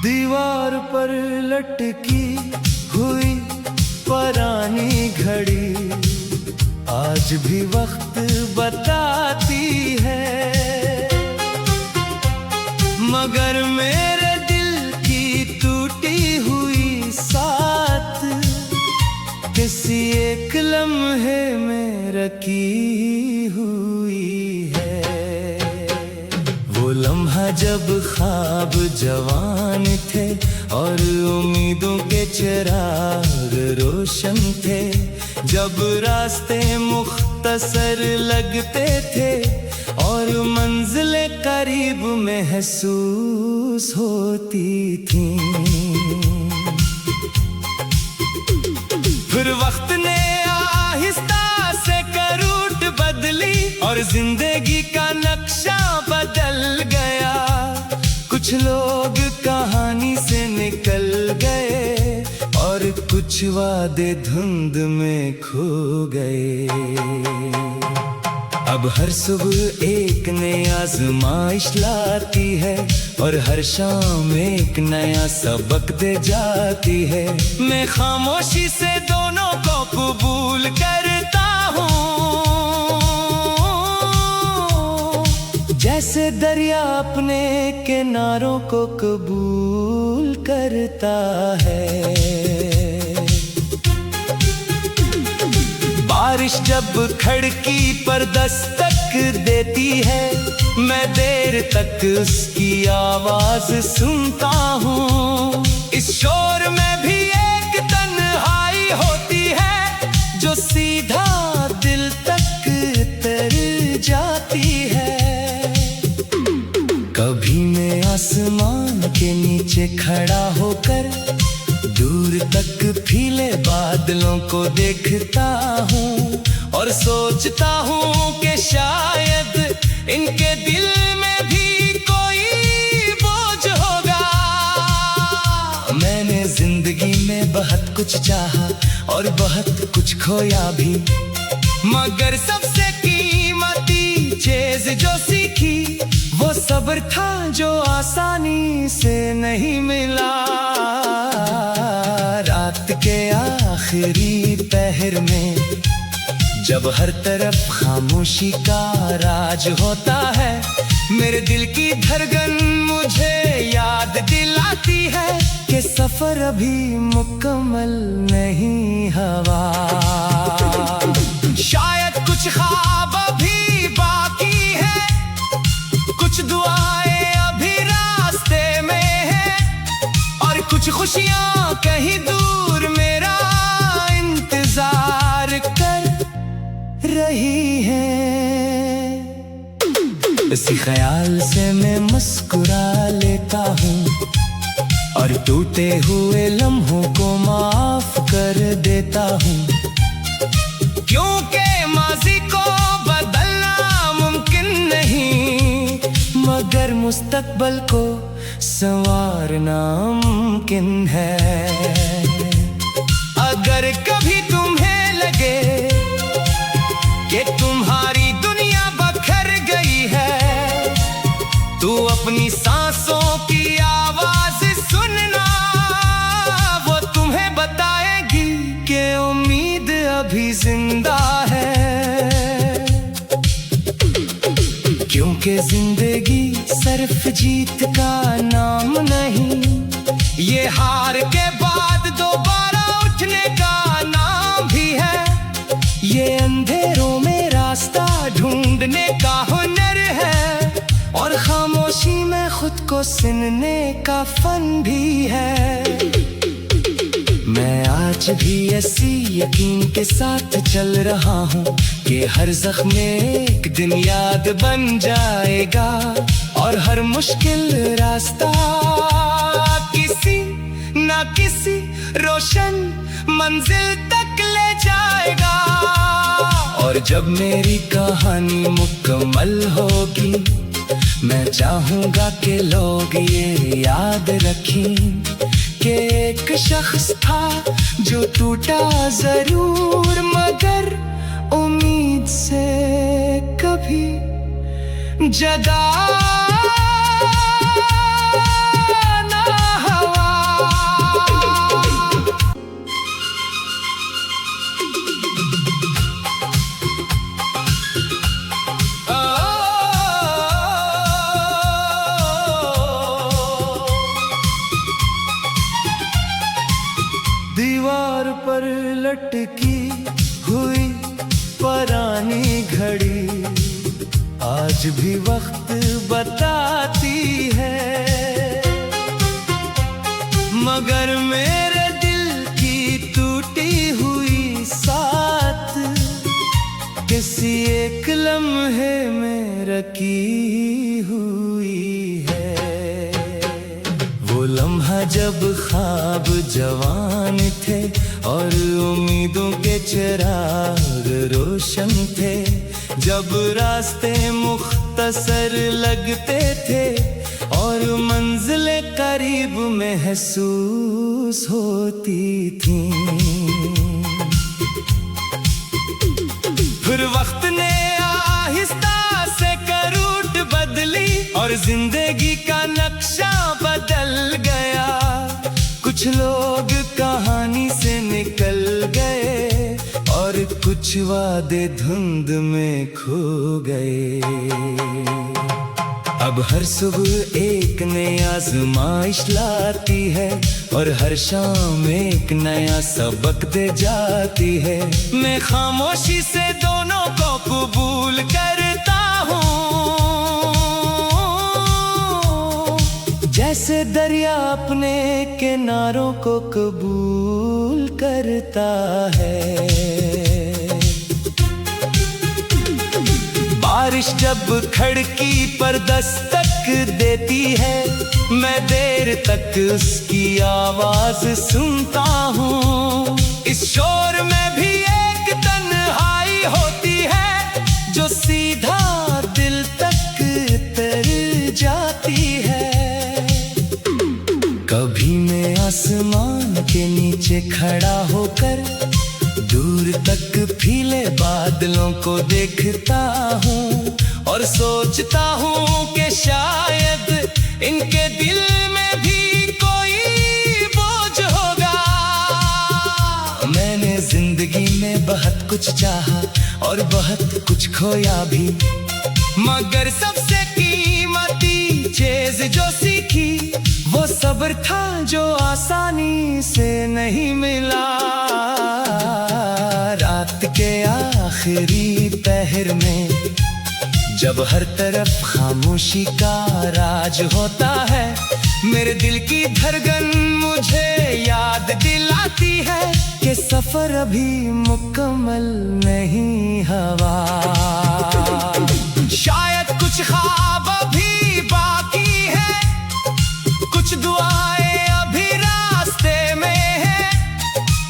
दीवार पर लटकी हुई पुरानी घड़ी आज भी वक्त बताती है, मगर मेरे दिल की टूटी हुई साथ किसी एक लम्हे में रखी हुई है। वो लम्हा जब ख्वाब जवान थे और उम्मीदों के चिराग रोशन थे, जब रास्ते मुख्तसर लगते थे और मंजिलें करीब महसूस होती थीं। फिर वक्त ने आहिस्ता से करूट बदली और जिंदगी का नक्शा बदल गया। कुछ लोग कहानी से निकल गए और कुछ वादे धुंध में खो गए। अब हर सुबह एक नई आजमाइश लाती है और हर शाम एक नया सबक दे जाती है। मैं खामोशी से दोनों को कबूल करता हूँ, जैसे दरिया अपने किनारों को कबूल करता है। बारिश जब खिड़की पर दस्तक देती है, मैं देर तक उसकी आवाज सुनता हूँ। इस शोर में भी एक तन्हाई होती है जो सीधा दिल तक तर जाती है। कभी मैं आसमान के नीचे खड़ा होकर दूर तक फीले बादलों को देखता हूँ और सोचता हूँ कि शायद इनके दिल में भी कोई बोझ होगा। मैंने जिंदगी में बहुत कुछ चाहा और बहुत कुछ खोया भी, मगर सबसे कीमती चीज जो सीखी वो सब्र था जो आसानी से नहीं मिला। रात के आखिरी पहर में जब हर तरफ खामोशी का राज होता है, मेरे दिल की धड़कन मुझे याद दिलाती है कि सफर अभी मुकम्मल नहीं हुआ। शायद कुछ ख्वाब अभी बाकी है, कुछ दुआएं अभी रास्ते में है और कुछ खुशियां कहीं दूर मेरा इंतजार कर रही हैं। इसी ख्याल से मैं मुस्कुरा लेता हूँ और टूटे हुए लम्हों को माफ कर देता हूँ, क्योंकि माजी को बदलना मुमकिन नहीं, मगर मुस्तकबल को संवारना मुमकिन है। अगर कभी तुम्हें लगे कि तुम्हारी दुनिया बखर गई है, तो अपनी सांसों की आवाज सुनना, वो तुम्हें बताएगी कि उम्मीद अभी जिंदा है। क्योंकि जिंदगी सिर्फ जीत का नाम नहीं, ये हार के बाद दोबारा उठने का नाम भी है। ये अंधेरों में रास्ता ढूंढने का हुनर है और खामोशी में खुद को सुनने का फन भी है। मैं आज भी ऐसी यकीन के साथ चल रहा हूँ कि हर जख्म एक दिन याद बन जाएगा और हर मुश्किल रास्ता किसी ना किसी रोशन मंजिल तक ले जाएगा। और जब मेरी कहानी मुकम्मल होगी, मैं चाहूँगा कि लोग ये याद रखें कि एक शख्स था जो टूटा जरूर, मगर उम्मीद से कभी जदा ना दीवार पर लटकी हुई पुरानी घड़ी आज भी वक्त बताती है, मगर मेरे दिल की टूटी हुई साथ किसी एक लम्हे में रखी हुई है। वो लम्हा जब ख्वाब जवान थे और उम्मीदों के चिराग रोशन थे, जब रास्ते मुख्तसर लगते थे और मंजिलें करीब महसूस होती थीं। फिर वक्त ने आहिस्ता से करूट बदली और जिंदगी का नक्शा बदल गया। कुछ लोग कहानी से निकल गए और कुछ वादे धुंध में खो गए। अब हर सुबह एक नई आज़माइश लाती है और हर शाम एक नया सबक दे जाती है। मैं खामोशी से दोनों को कबूल करता हूँ, जैसे दरिया अपने किनारों को कबूल करता है। बारिश जब खिड़की पर दस्तक देती है, मैं देर तक उसकी आवाज सुनता हूँ। इस शोर में भी एक तन्हाई होती है जो सीधा दिल तक तर जाती है। कभी मैं आसमान के नीचे खड़ा होकर दूर तक फीले बादलों को देखता हूँ और सोचता हूँ कि शायद इनके दिल में भी कोई बोझ होगा। मैंने जिंदगी में बहुत कुछ चाहा और बहुत कुछ खोया भी, मगर सबसे कीमती चीज जो सीखी वो सब्र था जो आसानी से नहीं मिला। रात के आखिरी पहर में जब हर तरफ खामोशी का राज होता है, मेरे दिल की धड़कन मुझे याद दिलाती है कि सफर अभी मुकम्मल नहीं हुआ। शायद कुछ ख्वाब अभी बाकी है, कुछ दुआएं अभी रास्ते में है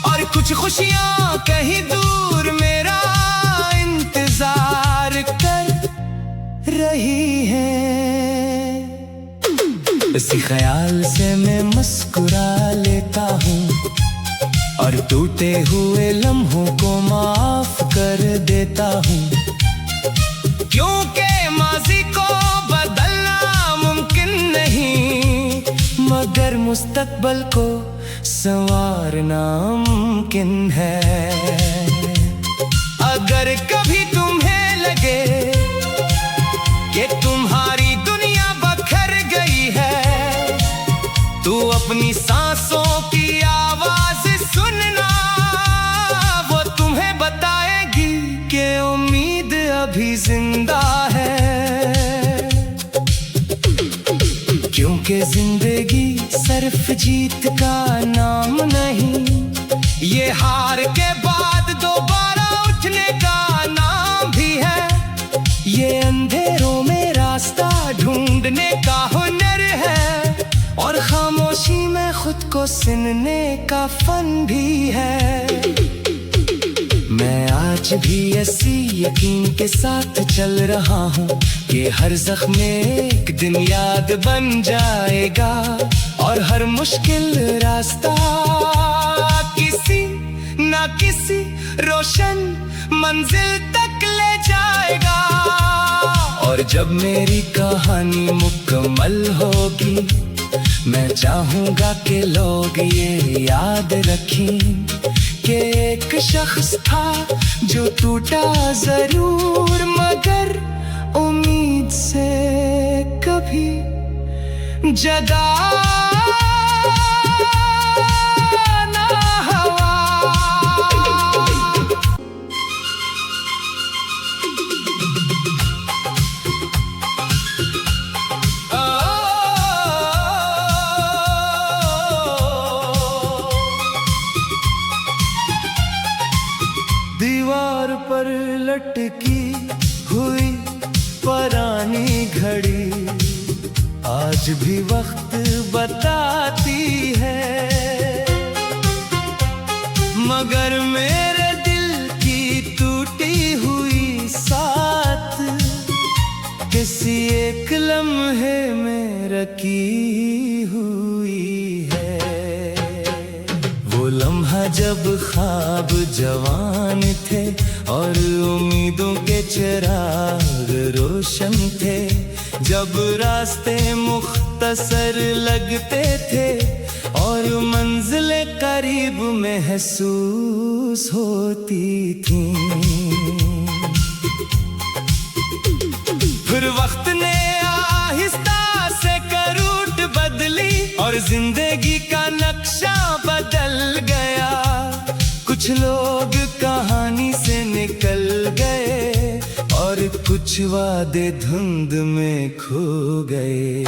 और कुछ खुशियां कहीं दूर मेरा इंतजार कर रही है। इसी ख्याल से मैं मुस्कुरा लेता हूँ और टूटे हुए लम्हों को माफ कर देता हूँ, क्योंकि माजी को बदलना मुमकिन नहीं, मगर मुस्तकबल को संवारना मुमकिन है। अगर कभी तुम्हें लगे कि तुम्हारी दुनिया बखर गई है, तो अपनी सांसों की आवाज सुनना, वो तुम्हें बताएगी कि उम्मीद अभी जिंदा है। क्योंकि जिंदगी सिर्फ जीत का नाम नहीं, ये हार के बाद दोबारा उठने का नाम भी है। ये अंधेरों में रास्ता ढूंढने का हुनर है और खामोशी में खुद को सुनने का फन भी है। मैं आज भी ऐसी यकीन के साथ चल रहा हूँ कि हर जख्म एक दिन याद बन जाएगा और हर मुश्किल रास्ता किसी ना किसी रोशन मंजिल तक ले जाएगा। और जब मेरी कहानी मुकम्मल होगी, मैं चाहूँगा कि लोग ये याद रखें कि एक शख्स था जो टूटा जरूर, मगर उम्मीद से कभी जदा ना और लटकी हुई पुरानी घड़ी आज भी वक्त बताती है, मगर मेरे दिल की टूटी हुई साथ किसी एक लम्हे में रखी हुई है। वो लम्हा जब ख्वाब जवान थे और उम्मीदों के चिराग रोशन थे, जब रास्ते मुख्तसर लगते थे और मंजिलें करीब महसूस होती थीं। फिर वक्त ने आहिस्ता से करूट बदली और जिंदगी का नक्शा बदल गया। कुछ लोग कहानी से निकल गए और कुछ वादे धुंध में खो गए।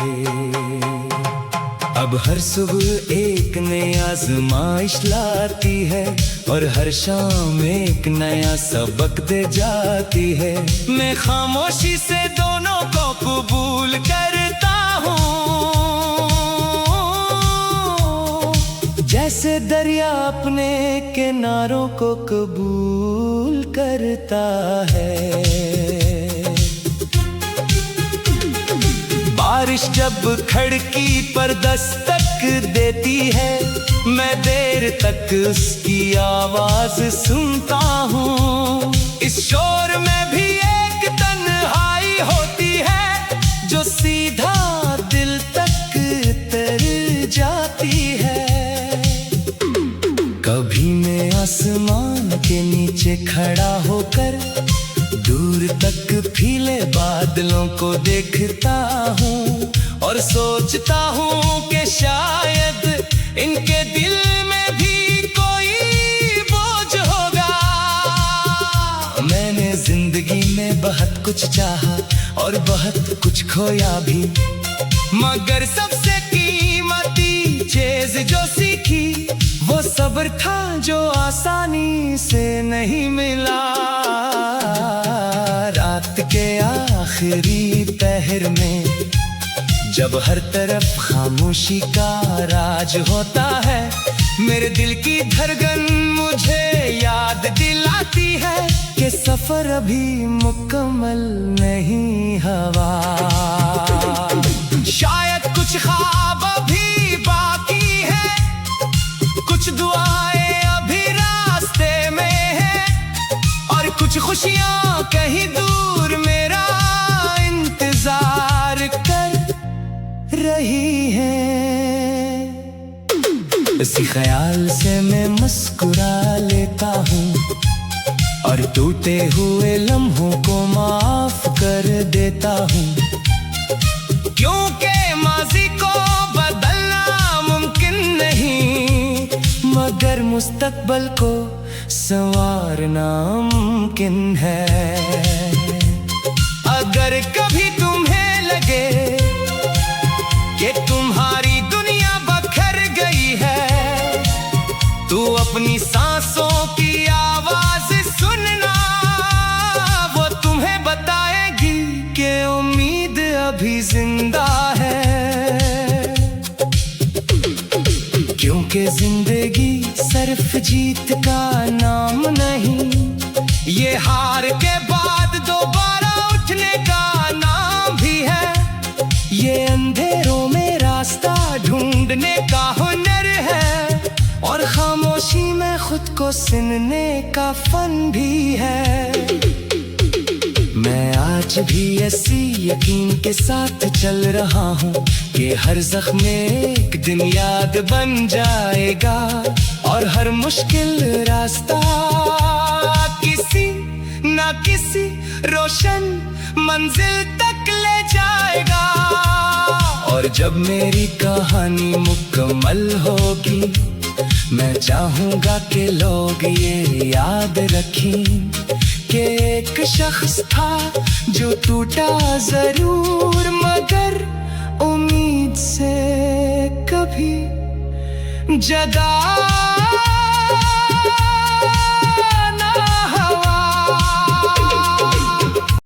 अब हर सुबह एक नई आज़माइश लाती है और हर शाम एक नया सबक दे जाती है। मैं खामोशी से दोनों को कबूल करता हूँ, जैसे दरिया अपने किनारों को कबूल करता है। बारिश जब खिड़की पर दस्तक देती है, मैं देर तक उसकी आवाज सुनता हूँ। इस शोर में भी एक तन्हाई होती है जो सीधा दिल तक तर जाती है। कभी मैं आसमान के नीचे खड़ा होकर दूर तक फीले बादलों को देखता हूँ और सोचता हूँ कि शायद इनके दिल में भी कोई बोझ होगा। मैंने जिंदगी में बहुत कुछ चाहा और बहुत कुछ खोया भी, मगर सबसे कीमती चीज जो सीखी वो सब्र था, जो आसानी से नहीं मिला। रात के आखिरी पहर में जब हर तरफ खामोशी का राज होता है, मेरे दिल की धड़कन मुझे याद दिलाती है कि सफर अभी मुकम्मल नहीं हुआ। शायद कुछ ख्वाब अभी बाकी है, कुछ दुआएं अभी रास्ते में है और कुछ खुशियां कहीं दूर मेरा इंतजार कर रही हैं। इसी ख्याल से मैं मुस्कुरा लेता हूँ और टूटे हुए लम्हों को माफ कर देता हूँ, क्योंकि माजी को बदलना मुमकिन नहीं, मगर मुस्तकबल को संवारना मुमकिन है। अगर कभी तुम्हें लगे कि तुम्हारी दुनिया बखर गई है, तो अपनी सांसों की आवाज सुनना, वो तुम्हें बताएगी कि उम्मीद अभी जिंदा है। क्योंकि जिंदगी सिर्फ जीत का नाम नहीं, ये हार के बाद दोबारा उठने का नाम भी है। ये अंधेरों में रास्ता ढूंढने का हुनर है और खामोशी में खुद को सुनने का फन भी है। मैं आज भी ऐसी यकीन के साथ चल रहा हूँ कि हर जख्म एक दिन याद बन जाएगा और हर मुश्किल रास्ता किसी ना किसी रोशन मंजिल तक ले जाएगा। और जब मेरी कहानी मुकम्मल होगी, मैं चाहूंगा कि लोग ये याद रखें कि एक शख्स था जो टूटा जरूर, मगर उम्मीद से कभी जदा